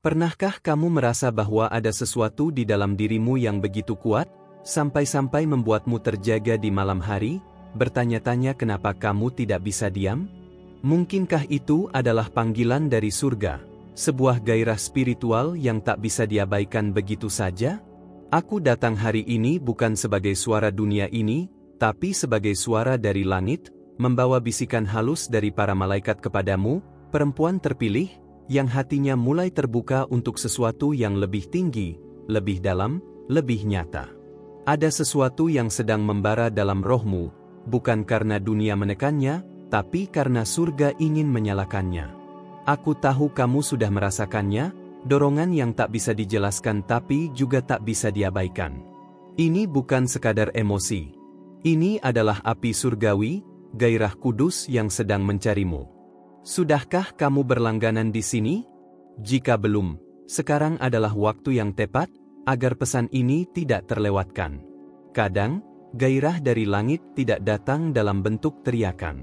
Pernahkah kamu merasa bahwa ada sesuatu di dalam dirimu yang begitu kuat, sampai-sampai membuatmu terjaga di malam hari, bertanya-tanya kenapa kamu tidak bisa diam? Mungkinkah itu adalah panggilan dari surga, sebuah gairah spiritual yang tak bisa diabaikan begitu saja? Aku datang hari ini bukan sebagai suara dunia ini, tapi sebagai suara dari langit, membawa bisikan halus dari para malaikat kepadamu, perempuan terpilih, yang hatinya mulai terbuka untuk sesuatu yang lebih tinggi, lebih dalam, lebih nyata. Ada sesuatu yang sedang membara dalam rohmu, bukan karena dunia menekannya, tapi karena surga ingin menyalakannya. Aku tahu kamu sudah merasakannya, dorongan yang tak bisa dijelaskan tapi juga tak bisa diabaikan. Ini bukan sekadar emosi. Ini adalah api surgawi, gairah kudus yang sedang mencarimu. Sudahkah kamu berlangganan di sini? Jika belum, sekarang adalah waktu yang tepat agar pesan ini tidak terlewatkan. Kadang, gairah dari langit tidak datang dalam bentuk teriakan.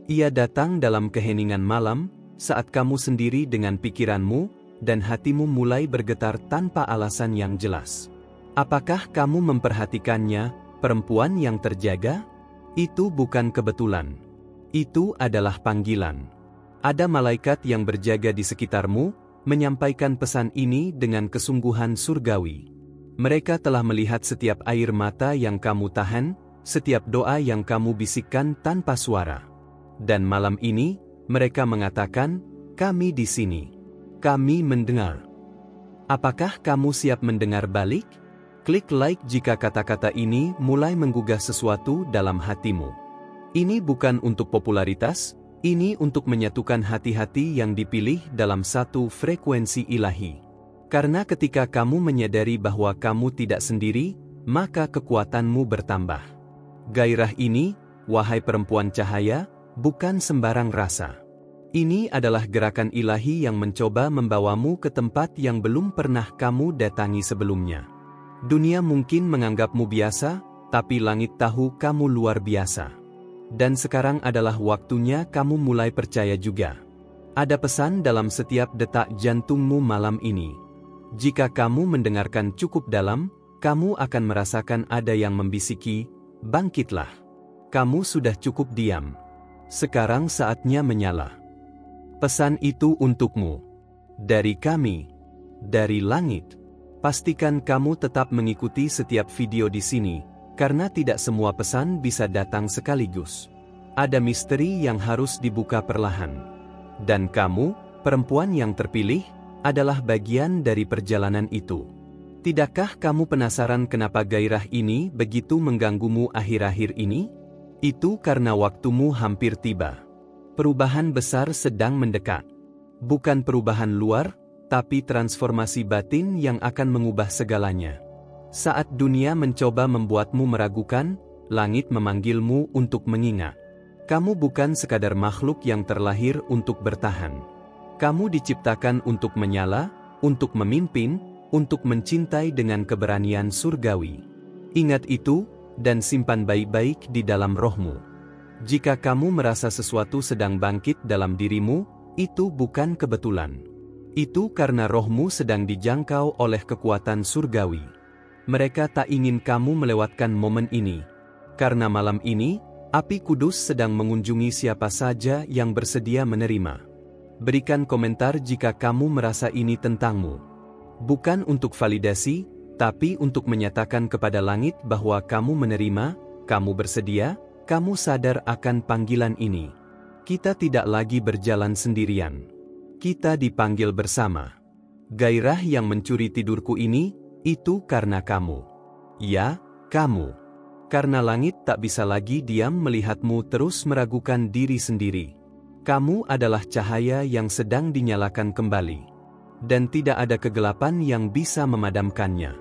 Ia datang dalam keheningan malam, saat kamu sendiri dengan pikiranmu, dan hatimu mulai bergetar tanpa alasan yang jelas. Apakah kamu memperhatikannya, perempuan yang terjaga? Itu bukan kebetulan. Itu adalah panggilan. Ada malaikat yang berjaga di sekitarmu, menyampaikan pesan ini dengan kesungguhan surgawi. Mereka telah melihat setiap air mata yang kamu tahan, setiap doa yang kamu bisikkan tanpa suara. Dan malam ini, mereka mengatakan, kami di sini. Kami mendengar. Apakah kamu siap mendengar balik? Klik like jika kata-kata ini mulai menggugah sesuatu dalam hatimu. Ini bukan untuk popularitas, ini untuk menyatukan hati-hati yang dipilih dalam satu frekuensi ilahi. Karena ketika kamu menyadari bahwa kamu tidak sendiri, maka kekuatanmu bertambah. Gairah ini, wahai perempuan cahaya, bukan sembarang rasa. Ini adalah gerakan ilahi yang mencoba membawamu ke tempat yang belum pernah kamu datangi sebelumnya. Dunia mungkin menganggapmu biasa, tapi langit tahu kamu luar biasa. Dan sekarang adalah waktunya kamu mulai percaya juga. Ada pesan dalam setiap detak jantungmu malam ini. Jika kamu mendengarkan cukup dalam, kamu akan merasakan ada yang membisiki, bangkitlah. Kamu sudah cukup diam. Sekarang saatnya menyala. Pesan itu untukmu. Dari kami. Dari langit. Pastikan kamu tetap mengikuti setiap video di sini, karena tidak semua pesan bisa datang sekaligus. Ada misteri yang harus dibuka perlahan. Dan kamu, perempuan yang terpilih, adalah bagian dari perjalanan itu. Tidakkah kamu penasaran kenapa gairah ini begitu mengganggumu akhir-akhir ini? Itu karena waktumu hampir tiba. Perubahan besar sedang mendekat. Bukan perubahan luar, tapi transformasi batin yang akan mengubah segalanya. Saat dunia mencoba membuatmu meragukan, langit memanggilmu untuk mengingat. Kamu bukan sekadar makhluk yang terlahir untuk bertahan. Kamu diciptakan untuk menyala, untuk memimpin, untuk mencintai dengan keberanian surgawi. Ingat itu, dan simpan baik-baik di dalam rohmu. Jika kamu merasa sesuatu sedang bangkit dalam dirimu, itu bukan kebetulan. Itu karena rohmu sedang dijangkau oleh kekuatan surgawi. Mereka tak ingin kamu melewatkan momen ini. Karena malam ini, api kudus sedang mengunjungi siapa saja yang bersedia menerima. Berikan komentar jika kamu merasa ini tentangmu. Bukan untuk validasi, tapi untuk menyatakan kepada langit bahwa kamu menerima, kamu bersedia, kamu sadar akan panggilan ini. Kita tidak lagi berjalan sendirian. Kita dipanggil bersama. Gairah yang mencuri tidurku ini, itu karena kamu. Ya, kamu. Karena langit tak bisa lagi diam melihatmu terus meragukan diri sendiri. Kamu adalah cahaya yang sedang dinyalakan kembali. Dan tidak ada kegelapan yang bisa memadamkannya.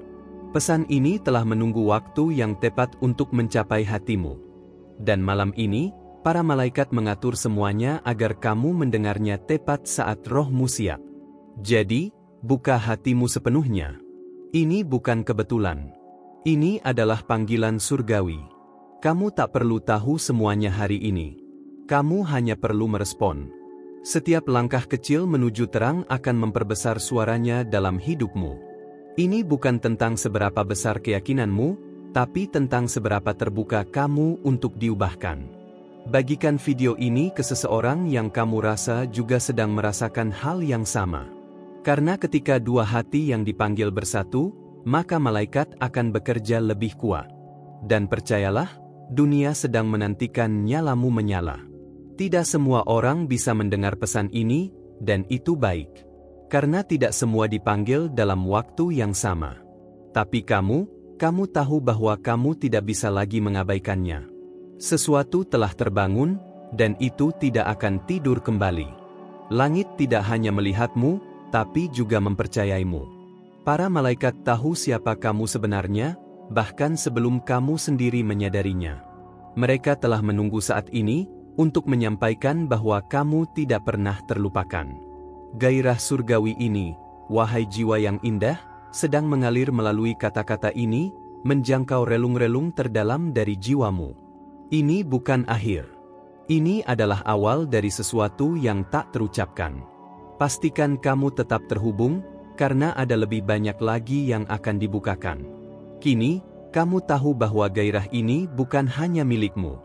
Pesan ini telah menunggu waktu yang tepat untuk mencapai hatimu. Dan malam ini, para malaikat mengatur semuanya agar kamu mendengarnya tepat saat rohmu siap. Jadi, buka hatimu sepenuhnya. Ini bukan kebetulan. Ini adalah panggilan surgawi. Kamu tak perlu tahu semuanya hari ini. Kamu hanya perlu merespon. Setiap langkah kecil menuju terang akan memperbesar suaranya dalam hidupmu. Ini bukan tentang seberapa besar keyakinanmu, tapi tentang seberapa terbuka kamu untuk diubahkan. Bagikan video ini ke seseorang yang kamu rasa juga sedang merasakan hal yang sama. Karena ketika dua hati yang dipanggil bersatu, maka malaikat akan bekerja lebih kuat. Dan percayalah, dunia sedang menantikan nyalamu menyala. Tidak semua orang bisa mendengar pesan ini, dan itu baik. Karena tidak semua dipanggil dalam waktu yang sama. Tapi kamu tahu bahwa kamu tidak bisa lagi mengabaikannya. Sesuatu telah terbangun, dan itu tidak akan tidur kembali. Langit tidak hanya melihatmu, tapi juga mempercayaimu. Para malaikat tahu siapa kamu sebenarnya, bahkan sebelum kamu sendiri menyadarinya. Mereka telah menunggu saat ini, untuk menyampaikan bahwa kamu tidak pernah terlupakan. Gairah surgawi ini, wahai jiwa yang indah, sedang mengalir melalui kata-kata ini, menjangkau relung-relung terdalam dari jiwamu. Ini bukan akhir. Ini adalah awal dari sesuatu yang tak terucapkan. Pastikan kamu tetap terhubung, karena ada lebih banyak lagi yang akan dibukakan. Kini, kamu tahu bahwa gairah ini bukan hanya milikmu.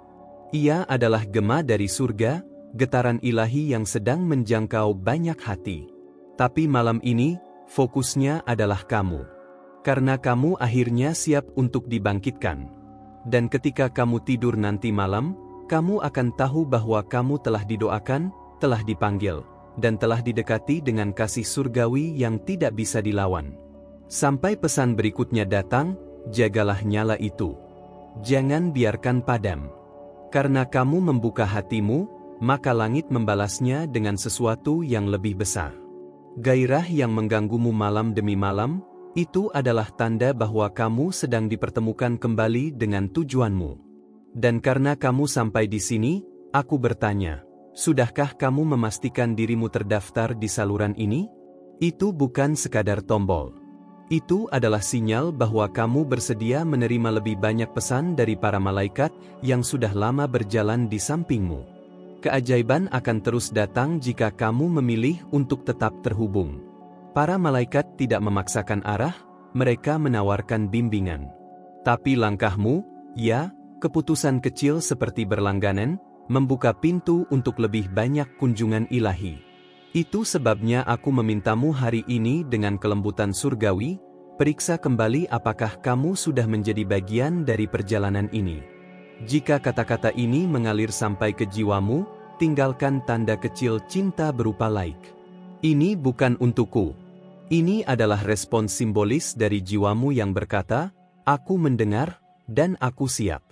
Ia adalah gema dari surga, getaran ilahi yang sedang menjangkau banyak hati. Tapi malam ini, fokusnya adalah kamu. Karena kamu akhirnya siap untuk dibangkitkan. Dan ketika kamu tidur nanti malam, kamu akan tahu bahwa kamu telah didoakan, telah dipanggil, dan telah didekati dengan kasih surgawi yang tidak bisa dilawan. Sampai pesan berikutnya datang, jagalah nyala itu. Jangan biarkan padam. Karena kamu membuka hatimu, maka langit membalasnya dengan sesuatu yang lebih besar. Gairah yang mengganggumu malam demi malam, itu adalah tanda bahwa kamu sedang dipertemukan kembali dengan tujuanmu. Dan karena kamu sampai di sini, aku bertanya, sudahkah kamu memastikan dirimu terdaftar di saluran ini? Itu bukan sekadar tombol. Itu adalah sinyal bahwa kamu bersedia menerima lebih banyak pesan dari para malaikat yang sudah lama berjalan di sampingmu. Keajaiban akan terus datang jika kamu memilih untuk tetap terhubung. Para malaikat tidak memaksakan arah, mereka menawarkan bimbingan. Tapi langkahmu, ya, keputusan kecil seperti berlangganan, membuka pintu untuk lebih banyak kunjungan ilahi. Itu sebabnya aku memintamu hari ini dengan kelembutan surgawi, periksa kembali apakah kamu sudah menjadi bagian dari perjalanan ini. Jika kata-kata ini mengalir sampai ke jiwamu, tinggalkan tanda kecil cinta berupa like. Ini bukan untukku. Ini adalah respons simbolis dari jiwamu yang berkata, aku mendengar, dan aku siap.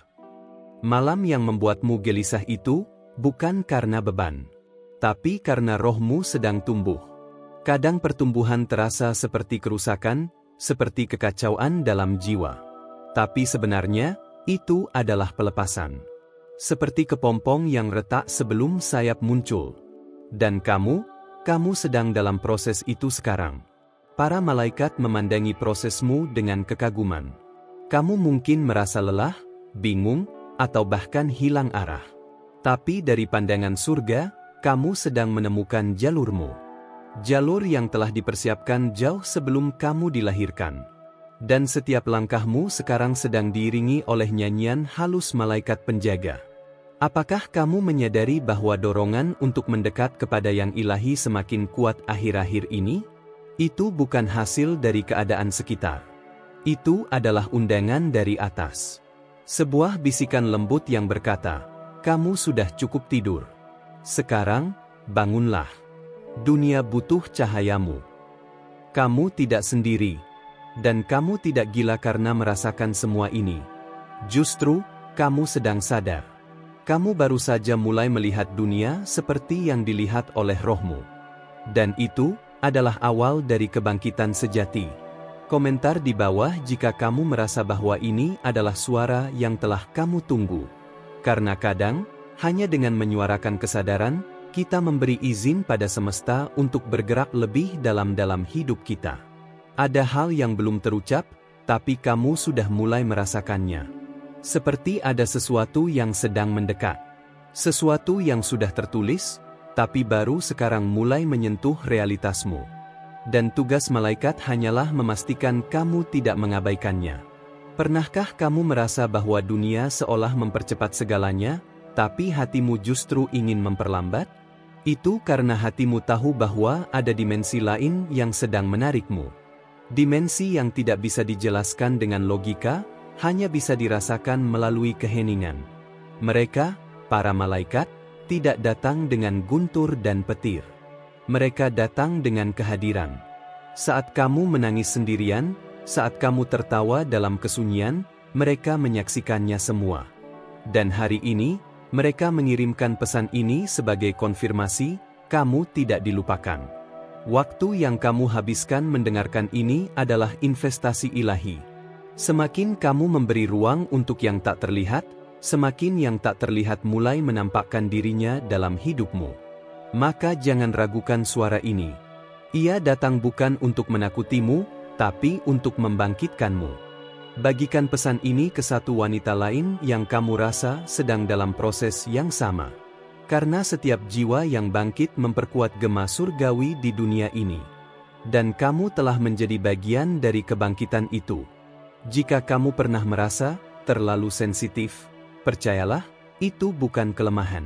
Malam yang membuatmu gelisah itu, bukan karena beban. Tapi karena rohmu sedang tumbuh. Kadang pertumbuhan terasa seperti kerusakan, seperti kekacauan dalam jiwa. Tapi sebenarnya, itu adalah pelepasan. Seperti kepompong yang retak sebelum sayap muncul. Dan kamu sedang dalam proses itu sekarang. Para malaikat memandangi prosesmu dengan kekaguman. Kamu mungkin merasa lelah, bingung, atau bahkan hilang arah. Tapi dari pandangan surga, kamu sedang menemukan jalurmu. Jalur yang telah dipersiapkan jauh sebelum kamu dilahirkan. Dan setiap langkahmu sekarang sedang diiringi oleh nyanyian halus malaikat penjaga. Apakah kamu menyadari bahwa dorongan untuk mendekat kepada yang ilahi semakin kuat akhir-akhir ini? Itu bukan hasil dari keadaan sekitar. Itu adalah undangan dari atas. Sebuah bisikan lembut yang berkata, kamu sudah cukup tidur. Sekarang, bangunlah. Dunia butuh cahayamu. Kamu tidak sendiri. Dan kamu tidak gila karena merasakan semua ini. Justru, kamu sedang sadar. Kamu baru saja mulai melihat dunia seperti yang dilihat oleh rohmu. Dan itu adalah awal dari kebangkitan sejati. Komentar di bawah jika kamu merasa bahwa ini adalah suara yang telah kamu tunggu. Karena kadang, hanya dengan menyuarakan kesadaran, kita memberi izin pada semesta untuk bergerak lebih dalam hidup kita. Ada hal yang belum terucap, tapi kamu sudah mulai merasakannya. Seperti ada sesuatu yang sedang mendekat. Sesuatu yang sudah tertulis, tapi baru sekarang mulai menyentuh realitasmu. Dan tugas malaikat hanyalah memastikan kamu tidak mengabaikannya. Pernahkah kamu merasa bahwa dunia seolah mempercepat segalanya, tapi hatimu justru ingin memperlambat? Itu karena hatimu tahu bahwa ada dimensi lain yang sedang menarikmu. Dimensi yang tidak bisa dijelaskan dengan logika, hanya bisa dirasakan melalui keheningan. Mereka, para malaikat, tidak datang dengan guntur dan petir. Mereka datang dengan kehadiran. Saat kamu menangis sendirian, saat kamu tertawa dalam kesunyian, mereka menyaksikannya semua. Dan hari ini, mereka mengirimkan pesan ini sebagai konfirmasi, kamu tidak dilupakan. Waktu yang kamu habiskan mendengarkan ini adalah investasi ilahi. Semakin kamu memberi ruang untuk yang tak terlihat, semakin yang tak terlihat mulai menampakkan dirinya dalam hidupmu. Maka jangan ragukan suara ini. Ia datang bukan untuk menakutimu, tapi untuk membangkitkanmu. Bagikan pesan ini ke satu wanita lain yang kamu rasa sedang dalam proses yang sama. Karena setiap jiwa yang bangkit memperkuat gema surgawi di dunia ini. Dan kamu telah menjadi bagian dari kebangkitan itu. Jika kamu pernah merasa terlalu sensitif, percayalah, itu bukan kelemahan.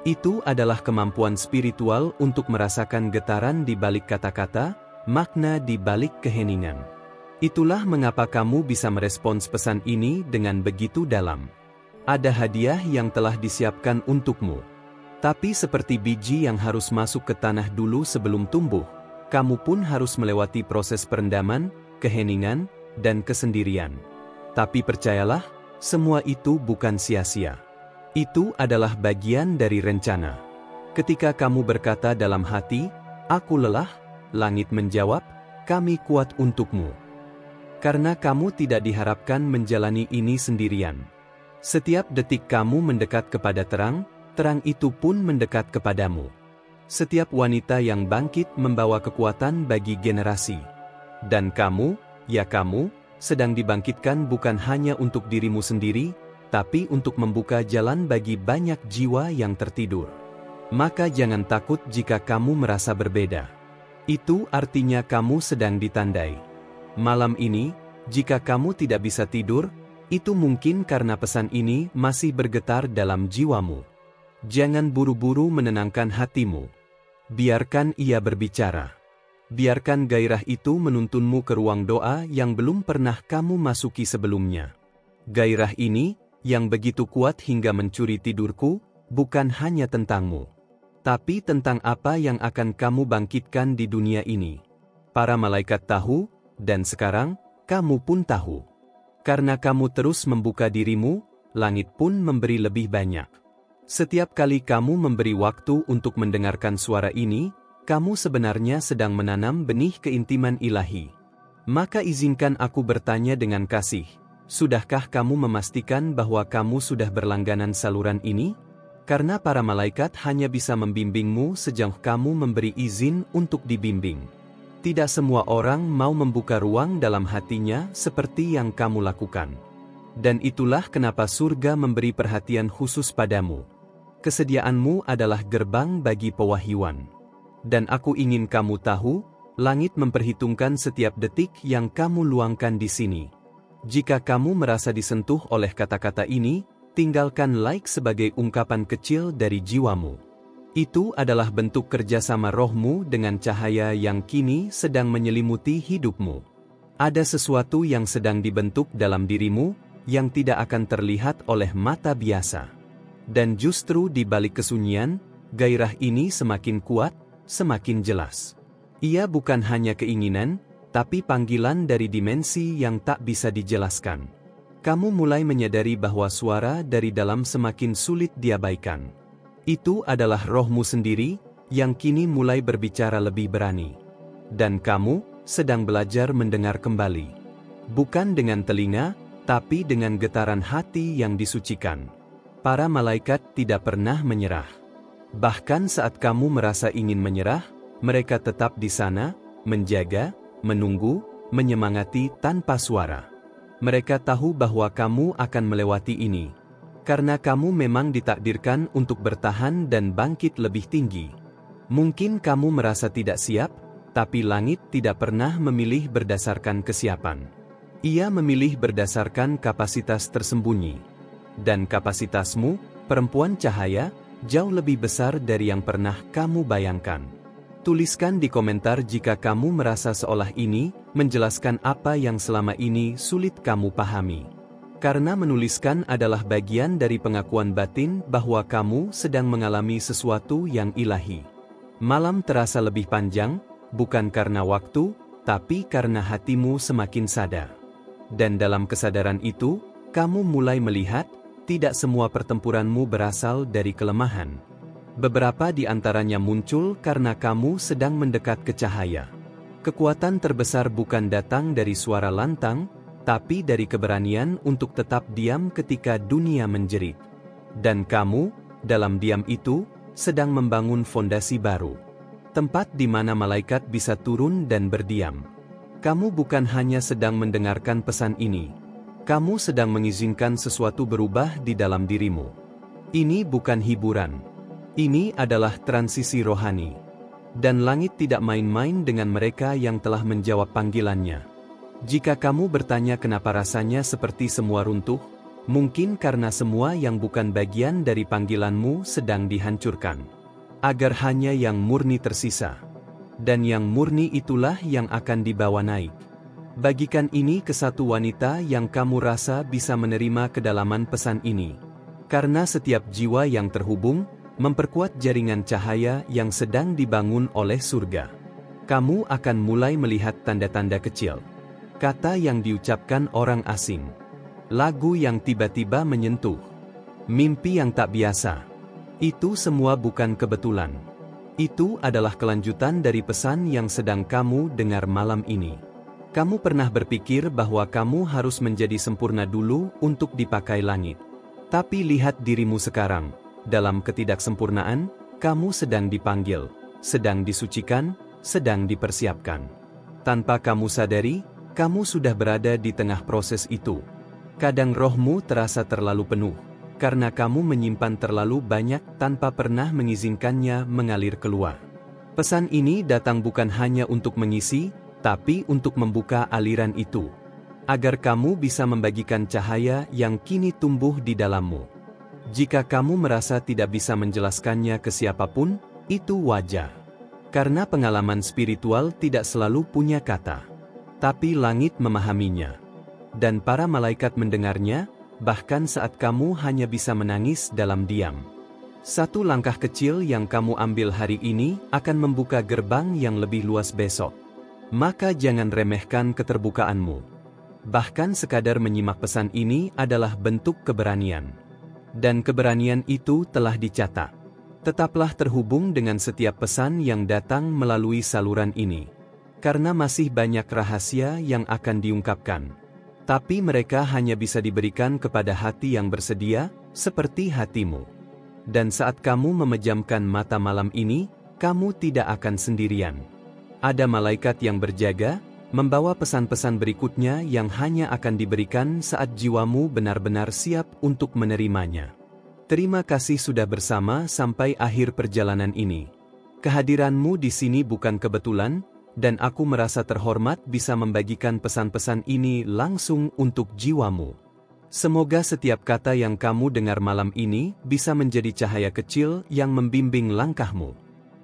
Itu adalah kemampuan spiritual untuk merasakan getaran di balik kata-kata, makna di balik keheningan. Itulah mengapa kamu bisa merespons pesan ini dengan begitu dalam. Ada hadiah yang telah disiapkan untukmu. Tapi seperti biji yang harus masuk ke tanah dulu sebelum tumbuh, kamu pun harus melewati proses perendaman, keheningan, dan kesendirian. Tapi percayalah, semua itu bukan sia-sia. Itu adalah bagian dari rencana. Ketika kamu berkata dalam hati, "Aku lelah," langit menjawab, "Kami kuat untukmu." Karena kamu tidak diharapkan menjalani ini sendirian. Setiap detik kamu mendekat kepada terang, terang itu pun mendekat kepadamu. Setiap wanita yang bangkit membawa kekuatan bagi generasi. Dan kamu, ya kamu, sedang dibangkitkan bukan hanya untuk dirimu sendiri, tapi untuk membuka jalan bagi banyak jiwa yang tertidur. Maka jangan takut jika kamu merasa berbeda. Itu artinya kamu sedang ditandai. Malam ini, jika kamu tidak bisa tidur, itu mungkin karena pesan ini masih bergetar dalam jiwamu. Jangan buru-buru menenangkan hatimu. Biarkan ia berbicara. Biarkan gairah itu menuntunmu ke ruang doa yang belum pernah kamu masuki sebelumnya. Gairah ini, yang begitu kuat hingga mencuri tidurku, bukan hanya tentangmu, tapi tentang apa yang akan kamu bangkitkan di dunia ini. Para malaikat tahu, dan sekarang, kamu pun tahu. Karena kamu terus membuka dirimu, langit pun memberi lebih banyak. Setiap kali kamu memberi waktu untuk mendengarkan suara ini, kamu sebenarnya sedang menanam benih keintiman ilahi. Maka izinkan aku bertanya dengan kasih, sudahkah kamu memastikan bahwa kamu sudah berlangganan saluran ini? Karena para malaikat hanya bisa membimbingmu sejauh kamu memberi izin untuk dibimbing. Tidak semua orang mau membuka ruang dalam hatinya seperti yang kamu lakukan. Dan itulah kenapa surga memberi perhatian khusus padamu. Kesediaanmu adalah gerbang bagi pewahyuan. Dan aku ingin kamu tahu, langit memperhitungkan setiap detik yang kamu luangkan di sini. Jika kamu merasa disentuh oleh kata-kata ini, tinggalkan like sebagai ungkapan kecil dari jiwamu. Itu adalah bentuk kerjasama rohmu dengan cahaya yang kini sedang menyelimuti hidupmu. Ada sesuatu yang sedang dibentuk dalam dirimu, yang tidak akan terlihat oleh mata biasa. Dan justru di balik kesunyian, gairah ini semakin kuat, semakin jelas. Ia bukan hanya keinginan, tapi panggilan dari dimensi yang tak bisa dijelaskan. Kamu mulai menyadari bahwa suara dari dalam semakin sulit diabaikan. Itu adalah rohmu sendiri, yang kini mulai berbicara lebih berani. Dan kamu sedang belajar mendengar kembali. Bukan dengan telinga, tapi dengan getaran hati yang disucikan. Para malaikat tidak pernah menyerah. Bahkan saat kamu merasa ingin menyerah, mereka tetap di sana, menjaga, menunggu, menyemangati tanpa suara. Mereka tahu bahwa kamu akan melewati ini. Karena kamu memang ditakdirkan untuk bertahan dan bangkit lebih tinggi. Mungkin kamu merasa tidak siap, tapi langit tidak pernah memilih berdasarkan kesiapan. Ia memilih berdasarkan kapasitas tersembunyi. Dan kapasitasmu, perempuan cahaya, jauh lebih besar dari yang pernah kamu bayangkan. Tuliskan di komentar jika kamu merasa seolah ini menjelaskan apa yang selama ini sulit kamu pahami. Karena menuliskan adalah bagian dari pengakuan batin bahwa kamu sedang mengalami sesuatu yang ilahi. Malam terasa lebih panjang, bukan karena waktu, tapi karena hatimu semakin sadar. Dan dalam kesadaran itu, kamu mulai melihat, tidak semua pertempuranmu berasal dari kelemahan. Beberapa di antaranya muncul karena kamu sedang mendekat ke cahaya. Kekuatan terbesar bukan datang dari suara lantang, tapi dari keberanian untuk tetap diam ketika dunia menjerit. Dan kamu, dalam diam itu, sedang membangun fondasi baru. Tempat di mana malaikat bisa turun dan berdiam. Kamu bukan hanya sedang mendengarkan pesan ini. Kamu sedang mengizinkan sesuatu berubah di dalam dirimu. Ini bukan hiburan. Ini adalah transisi rohani. Dan langit tidak main-main dengan mereka yang telah menjawab panggilannya. Jika kamu bertanya kenapa rasanya seperti semua runtuh, mungkin karena semua yang bukan bagian dari panggilanmu sedang dihancurkan. Agar hanya yang murni tersisa. Dan yang murni itulah yang akan dibawa naik. Bagikan ini ke satu wanita yang kamu rasa bisa menerima kedalaman pesan ini. Karena setiap jiwa yang terhubung, memperkuat jaringan cahaya yang sedang dibangun oleh surga. Kamu akan mulai melihat tanda-tanda kecil. Kata yang diucapkan orang asing. Lagu yang tiba-tiba menyentuh. Mimpi yang tak biasa. Itu semua bukan kebetulan. Itu adalah kelanjutan dari pesan yang sedang kamu dengar malam ini. Kamu pernah berpikir bahwa kamu harus menjadi sempurna dulu untuk dipakai langit. Tapi lihat dirimu sekarang. Dalam ketidaksempurnaan, kamu sedang dipanggil, sedang disucikan, sedang dipersiapkan. Tanpa kamu sadari, kamu sudah berada di tengah proses itu. Kadang rohmu terasa terlalu penuh, karena kamu menyimpan terlalu banyak tanpa pernah mengizinkannya mengalir keluar. Pesan ini datang bukan hanya untuk mengisi, tapi untuk membuka aliran itu. Agar kamu bisa membagikan cahaya yang kini tumbuh di dalammu. Jika kamu merasa tidak bisa menjelaskannya ke siapapun, itu wajar. Karena pengalaman spiritual tidak selalu punya kata. Tapi langit memahaminya. Dan para malaikat mendengarnya, bahkan saat kamu hanya bisa menangis dalam diam. Satu langkah kecil yang kamu ambil hari ini akan membuka gerbang yang lebih luas besok. Maka jangan remehkan keterbukaanmu. Bahkan sekadar menyimak pesan ini adalah bentuk keberanian. Dan keberanian itu telah dicatat. Tetaplah terhubung dengan setiap pesan yang datang melalui saluran ini. Karena masih banyak rahasia yang akan diungkapkan. Tapi mereka hanya bisa diberikan kepada hati yang bersedia, seperti hatimu. Dan saat kamu memejamkan mata malam ini, kamu tidak akan sendirian. Ada malaikat yang berjaga, membawa pesan-pesan berikutnya yang hanya akan diberikan saat jiwamu benar-benar siap untuk menerimanya. Terima kasih sudah bersama sampai akhir perjalanan ini. Kehadiranmu di sini bukan kebetulan, dan aku merasa terhormat bisa membagikan pesan-pesan ini langsung untuk jiwamu. Semoga setiap kata yang kamu dengar malam ini bisa menjadi cahaya kecil yang membimbing langkahmu.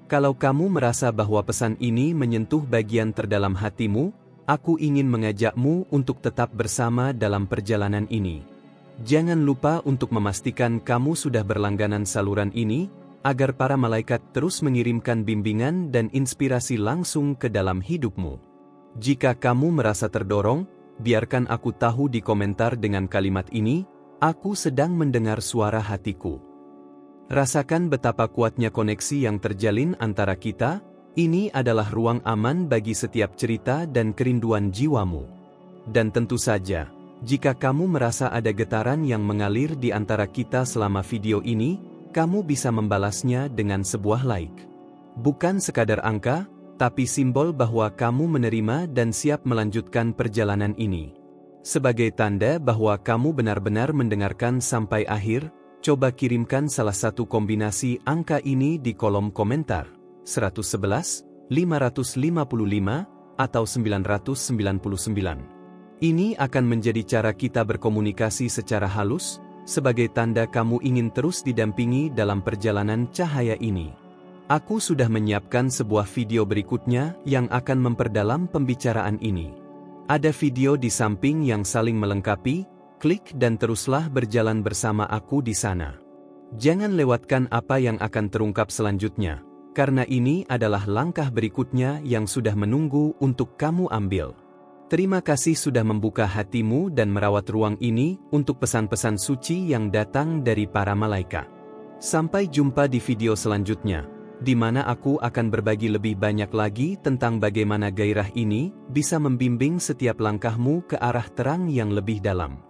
Kalau kamu merasa bahwa pesan ini menyentuh bagian terdalam hatimu, aku ingin mengajakmu untuk tetap bersama dalam perjalanan ini. Jangan lupa untuk memastikan kamu sudah berlangganan saluran ini, agar para malaikat terus mengirimkan bimbingan dan inspirasi langsung ke dalam hidupmu. Jika kamu merasa terdorong, biarkan aku tahu di komentar dengan kalimat ini, aku sedang mendengar suara hatiku. Rasakan betapa kuatnya koneksi yang terjalin antara kita, ini adalah ruang aman bagi setiap cerita dan kerinduan jiwamu. Dan tentu saja, jika kamu merasa ada getaran yang mengalir di antara kita selama video ini, kamu bisa membalasnya dengan sebuah like. Bukan sekadar angka, tapi simbol bahwa kamu menerima dan siap melanjutkan perjalanan ini. Sebagai tanda bahwa kamu benar-benar mendengarkan sampai akhir, coba kirimkan salah satu kombinasi angka ini di kolom komentar. 111, 555, atau 999. Ini akan menjadi cara kita berkomunikasi secara halus, sebagai tanda kamu ingin terus didampingi dalam perjalanan cahaya ini. Aku sudah menyiapkan sebuah video berikutnya yang akan memperdalam pembicaraan ini. Ada video di samping yang saling melengkapi, klik dan teruslah berjalan bersama aku di sana. Jangan lewatkan apa yang akan terungkap selanjutnya, karena ini adalah langkah berikutnya yang sudah menunggu untuk kamu ambil. Terima kasih sudah membuka hatimu dan merawat ruang ini untuk pesan-pesan suci yang datang dari para malaikat. Sampai jumpa di video selanjutnya, di mana aku akan berbagi lebih banyak lagi tentang bagaimana gairah ini bisa membimbing setiap langkahmu ke arah terang yang lebih dalam.